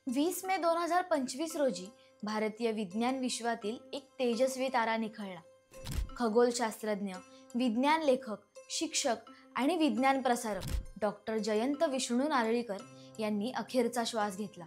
20 मे 2025 रोजी भारतीय विज्ञान विश्वातील एक तेजस्वी तारा निखळला. खगोलशास्त्रज्ञ, विज्ञान लेखक, शिक्षक आणि विज्ञान प्रसारक डॉक्टर जयंत विष्णू नारळीकर यांनी अखेरचा श्वास घेतला.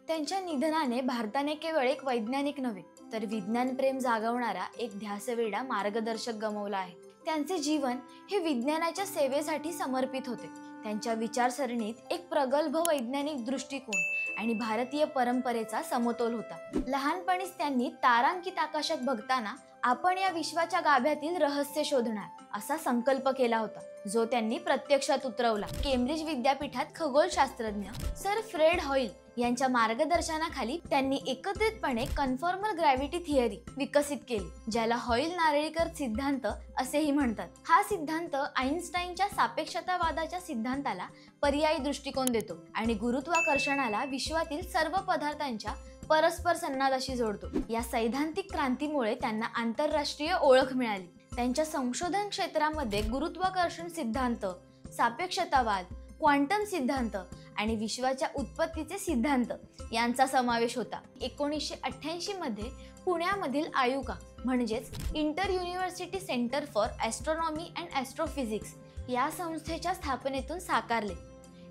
त्यांच्या निधनाने भारताने केवळ एक वैज्ञानिक नव्हे तर विज्ञान प्रेम जागवणारा एक ध्यासवेडा मार्गदर्शक गमावला आहे. त्यांचे जीवन हे विज्ञानाच्या सेवेसाठी समर्पित होते. त्यांच्या विचारसरणीत एक प्रगल्भ वैज्ञानिक दृष्टिकोन आणि भारतीय परंपरेचा समतोल होता. लहानपणीच त्यांनी तारांकित आकाशात बघताना आपण या विश्वाच्या गाभ्यातील रहस्य शोधणार असा संकल्प केला होता, जो त्यांनी प्रत्यक्षात उतरवला. केम्ब्रिज विद्यापीठात खगोलशास्त्रज्ञ सर फ्रेड हॉईल यांच्या मार्गदर्शनाखाली त्यांनी एकत्रितपणे कन्फॉर्मर ग्रॅव्हिटी थिअरी विकसित केली, ज्याला हॉईल-नारळीकर सिद्धांत असेही म्हणतात. हा सिद्धांत आइन्स्टाईनच्या सापेक्षतावादाच्या सिद्धांताला पर्यायी दृष्टिकोन देतो आणि गुरुत्वाकर्षणाला विश्वातील सर्व पदार्थांच्या परस्पर संनादाशी जोडतो. या सैद्धांतिक क्रांतीमुळे त्यांना आंतरराष्ट्रीय ओळख मिळाली. त्यांच्या संशोधन क्षेत्रामध्ये गुरुत्वाकर्षण सिद्धांत, सापेक्षतावाद, क्वांटम सिद्धांत आणि विश्वाच्या उत्पत्तीचे सिद्धांत यांचा समावेश होता. 1988 मध्ये पुण्यामधील आयुका म्हणजेच inter university centre for astronomy and astrophysics या संस्थेच्या स्थापनेतून साकारले.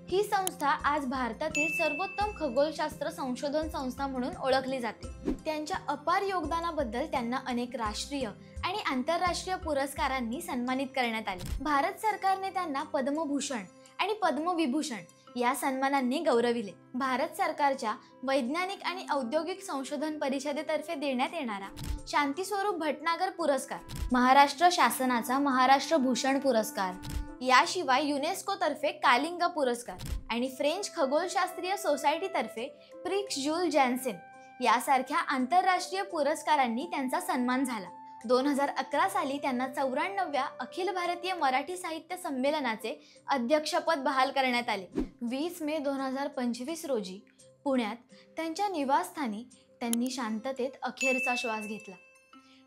ही संस्था आज भारतातील सर्वोत्तम खगोलशास्त्र संशोधन संस्था म्हणून ओळखली जाते. त्यांच्या अपार योगदानाबद्दल त्यांना अनेक राष्ट्रीय आणि आंतरराष्ट्रीय पुरस्कारांनी सन्मानित करण्यात आले. भारत सरकारने त्यांना पद्मभूषण आणि पद्मविभूषण या सन्मानांनी गौरविले. भारत सरकारच्या वैज्ञानिक आणि औद्योगिक संशोधन परिषदेतर्फे देण्यात येणारा शांतीस्वरूप भटनागर पुरस्कार, महाराष्ट्र शासनाचा महाराष्ट्र भूषण पुरस्कार, याशिवाय युनेस्को तर्फे कालिंगा पुरस्कार आणि फ्रेंच खगोलशास्त्रीय सोसायटीतर्फे प्रिक्स ज्यूल जॅन्सेन यासारख्या आंतरराष्ट्रीय पुरस्कारांनी त्यांचा सन्मान झाला. 2011 साली त्यांना 94व्या अखिल भारतीय मराठी साहित्य संमेलनाचे अध्यक्षपद बहाल करण्यात आले. 20 मे 2025 रोजी पुण्यात त्यांच्या निवासस्थानी त्यांनी शांततेत अखेरचा श्वास घेतला.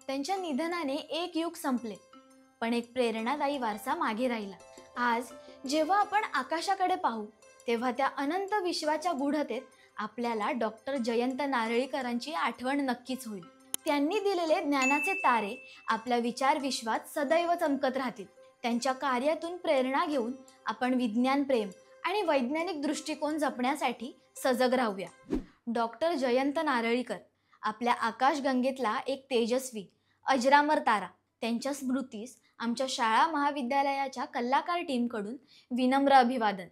त्यांच्या निधनाने एक युग संपले, पण एक प्रेरणादायी वारसा मागे राहिला. आज जेव्हा आपण आकाशाकडे पाहू तेव्हा त्या अनंत विश्वाच्या गूढतेत आपल्याला डॉक्टर जयंत नारळीकरांची आठवण नक्कीच होईल. त्यांनी दिलेले ज्ञानाचे तारे आपल्या विचार विश्वात सदैव चमकत राहतील. त्यांच्या कार्यातून प्रेरणा घेऊन आपण विज्ञान प्रेम आणि वैज्ञानिक दृष्टिकोन जपण्यासाठी सजग राहूया. डॉक्टर जयंत नारळीकर आपल्या आकाशगंगेतला एक तेजस्वी अजरामर तारा. त्यांच्या स्मृतीस आमच्या शाळा महाविद्यालयाच्या कलाकार टीमकडून विनम्र अभिवादन.